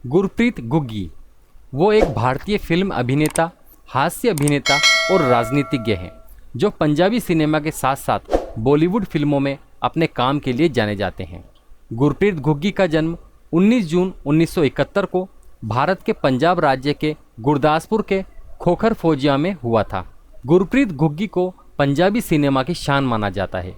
गुरप्रीत गुग्गी वो एक भारतीय फिल्म अभिनेता, हास्य अभिनेता और राजनीतिज्ञ हैं जो पंजाबी सिनेमा के साथ साथ बॉलीवुड फिल्मों में अपने काम के लिए जाने जाते हैं। गुरप्रीत गुग्गी का जन्म 19 जून 1971 को भारत के पंजाब राज्य के गुरदासपुर के खोखर फौजिया में हुआ था। गुरप्रीत गुग्गी को पंजाबी सिनेमा की शान माना जाता है।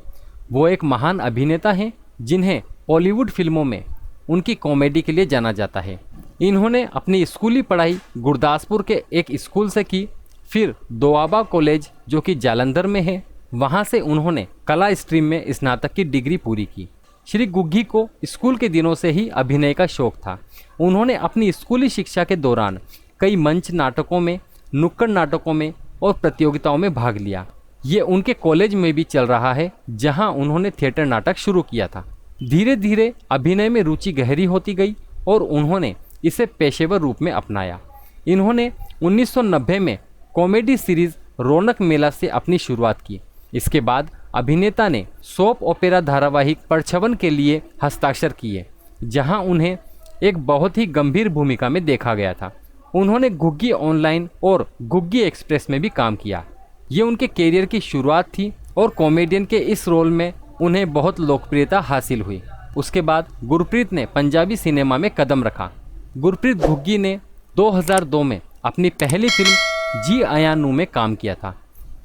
वो एक महान अभिनेता हैं जिन्हें बॉलीवुड फिल्मों में उनकी कॉमेडी के लिए जाना जाता है। इन्होंने अपनी स्कूली पढ़ाई गुरदासपुर के एक स्कूल से की, फिर दोआबा कॉलेज जो कि जालंधर में है, वहां से उन्होंने कला स्ट्रीम में स्नातक की डिग्री पूरी की। श्री गुग्गी को स्कूल के दिनों से ही अभिनय का शौक था। उन्होंने अपनी स्कूली शिक्षा के दौरान कई मंच नाटकों में, नुक्कड़ नाटकों में और प्रतियोगिताओं में भाग लिया। ये उनके कॉलेज में भी चल रहा है जहां उन्होंने थिएटर नाटक शुरू किया था। धीरे धीरे अभिनय में रुचि गहरी होती गई और उन्होंने इसे पेशेवर रूप में अपनाया। इन्होंने 1990 में कॉमेडी सीरीज रौनक मेला से अपनी शुरुआत की। इसके बाद अभिनेता ने सोप ओपेरा धारावाहिक परछवन के लिए हस्ताक्षर किए, जहां उन्हें एक बहुत ही गंभीर भूमिका में देखा गया था। उन्होंने गुग्गी ऑनलाइन और गुग्गी एक्सप्रेस में भी काम किया। ये उनके कैरियर की शुरुआत थी और कॉमेडियन के इस रोल में उन्हें बहुत लोकप्रियता हासिल हुई। उसके बाद गुरप्रीत ने पंजाबी सिनेमा में कदम रखा। गुरप्रीत गुग्गी ने 2002 में अपनी पहली फिल्म जी आया नू में काम किया था।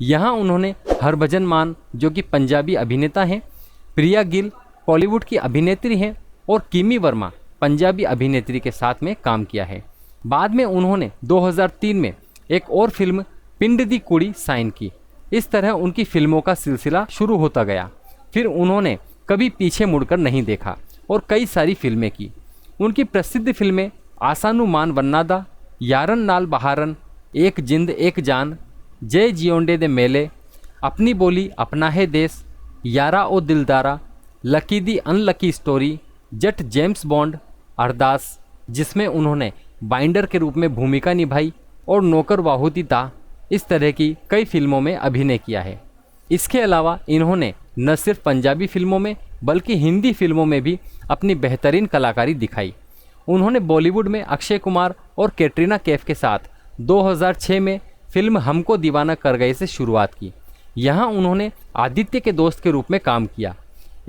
यहाँ उन्होंने हरभजन मान जो कि पंजाबी अभिनेता हैं, प्रिया गिल बॉलीवुड की अभिनेत्री हैं और किमी वर्मा पंजाबी अभिनेत्री के साथ में काम किया है। बाद में उन्होंने 2003 में एक और फिल्म पिंड दी कुड़ी साइन की। इस तरह उनकी फिल्मों का सिलसिला शुरू होता गया। फिर उन्होंने कभी पीछे मुड़कर नहीं देखा और कई सारी फिल्में की। उनकी प्रसिद्ध फिल्में आसानू मान वन्नादा, यारन नाल बहारन, एक जिंद एक जान, जय जियोंडे दे मेले, अपनी बोली अपना है देश, यारा ओ दिलदारा, लकी दी अनलकी स्टोरी, जट जेम्स बॉन्ड, अरदास जिसमें उन्होंने बाइंडर के रूप में भूमिका निभाई और नौकर वाहुदी दा, इस तरह की कई फिल्मों में अभिनय किया है। इसके अलावा इन्होंने न सिर्फ पंजाबी फिल्मों में बल्कि हिंदी फिल्मों में भी अपनी बेहतरीन कलाकारी दिखाई। उन्होंने बॉलीवुड में अक्षय कुमार और कैटरीना कैफ के साथ 2006 में फिल्म हमको दीवाना कर गए से शुरुआत की। यहाँ उन्होंने आदित्य के दोस्त के रूप में काम किया।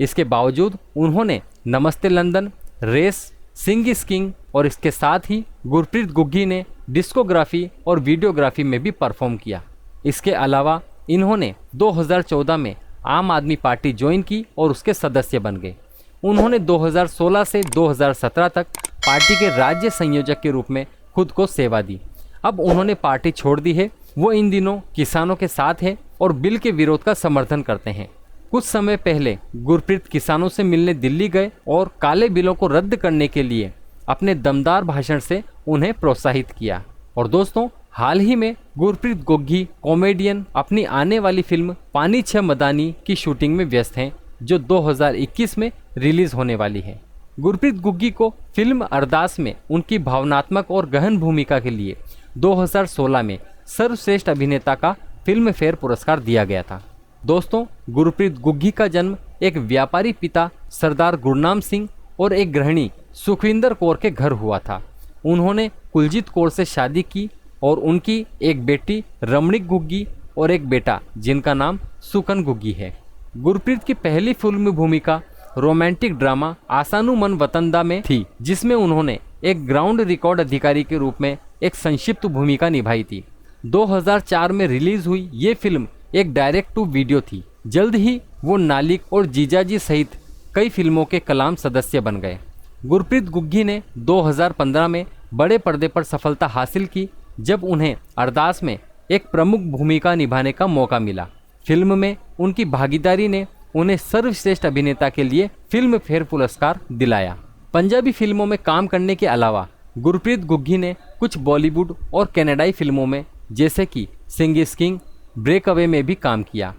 इसके बावजूद उन्होंने Namastey London, race, Singh is king और इसके साथ ही गुरप्रीत गुग्गी ने डिस्कोग्राफी और वीडियोग्राफी में भी परफॉर्म किया। इसके अलावा इन्होंने 2014 में आम आदमी पार्टी ज्वाइन की और उसके सदस्य बन गए। उन्होंने 2016 से 2017 तक पार्टी के राज्य संयोजक के रूप में खुद को सेवा दी। अब उन्होंने पार्टी छोड़ दी है। वो इन दिनों किसानों के साथ है और बिल के विरोध का समर्थन करते हैं। कुछ समय पहले गुरप्रीत किसानों से मिलने दिल्ली गए और काले बिलों को रद्द करने के लिए अपने दमदार भाषण से उन्हें प्रोत्साहित किया। और दोस्तों, हाल ही में गुरप्रीत गुग्गी कॉमेडियन अपनी आने वाली फिल्म पानी छ मदानी की शूटिंग में व्यस्त हैं, जो 2021 में रिलीज होने वाली है। गुरप्रीत गुग्गी को फिल्म अरदास में उनकी भावनात्मक और गहन भूमिका के लिए 2016 में सर्वश्रेष्ठ अभिनेता का फिल्म फेयर पुरस्कार दिया गया था। दोस्तों, गुरप्रीत गुग्गी का जन्म एक व्यापारी पिता सरदार गुरनाम सिंह और एक गृहिणी सुखविंदर कौर के घर हुआ था। उन्होंने कुलजीत कौर से शादी की और उनकी एक बेटी रमणीक गुग्गी और एक बेटा जिनका नाम सुकन गुग्गी है। गुरप्रीत की पहली फिल्म भूमिका रोमांटिक ड्रामा आसानू मन वतनदा में थी, जिसमें उन्होंने एक ग्राउंड रिकॉर्ड अधिकारी के रूप में एक संक्षिप्त भूमिका निभाई थी। 2004 में रिलीज हुई ये फिल्म एक डायरेक्ट टू वीडियो थी। जल्द ही वो नालिक और जीजाजी सहित कई फिल्मों के कलाम सदस्य बन गए। गुरप्रीत गुग्गी ने 2015 में बड़े पर्दे पर सफलता हासिल की जब उन्हें अरदास में एक प्रमुख भूमिका निभाने का मौका मिला। फिल्म में उनकी भागीदारी ने उन्हें सर्वश्रेष्ठ अभिनेता के लिए फिल्म फेयर पुरस्कार दिलाया। पंजाबी फिल्मों में काम करने के अलावा गुरप्रीत गुग्गी ने कुछ बॉलीवुड और कनाडाई फिल्मों में जैसे कि सिंग इज किंग, ब्रेक अवे में भी काम किया।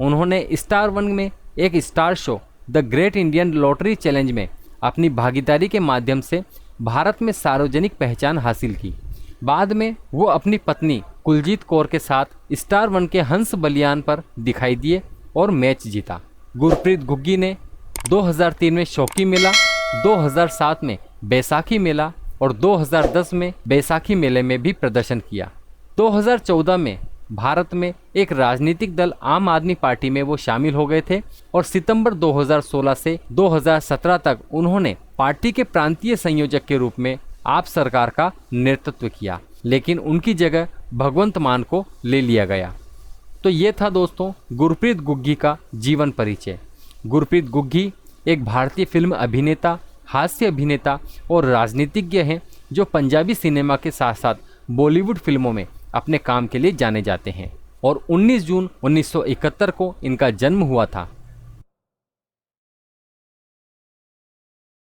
उन्होंने स्टार वन में एक star show the great Indian lottery challenge में अपनी भागीदारी के माध्यम से भारत में सार्वजनिक पहचान हासिल की। बाद में वो अपनी पत्नी कुलजीत कौर के साथ स्टार वन के हंस बलियान पर दिखाई दिए और मैच जीता। गुरप्रीत गुग्गी ने 2003 में शौकी मेला, 2007 में बैसाखी मेला और 2010 में बैसाखी मेले में भी प्रदर्शन किया। 2014 में भारत में एक राजनीतिक दल आम आदमी पार्टी में वो शामिल हो गए थे और सितंबर 2016 से 2017 तक उन्होंने पार्टी के प्रांतीय संयोजक के रूप में आप सरकार का नेतृत्व किया, लेकिन उनकी जगह भगवंत मान को ले लिया गया। तो ये था दोस्तों गुरप्रीत गुग्गी का जीवन परिचय। गुरप्रीत गुग्गी एक भारतीय फिल्म अभिनेता, हास्य अभिनेता और राजनीतिज्ञ हैं जो पंजाबी सिनेमा के साथ साथ बॉलीवुड फिल्मों में अपने काम के लिए जाने जाते हैं। और 19 जून 1971 को इनका जन्म हुआ था।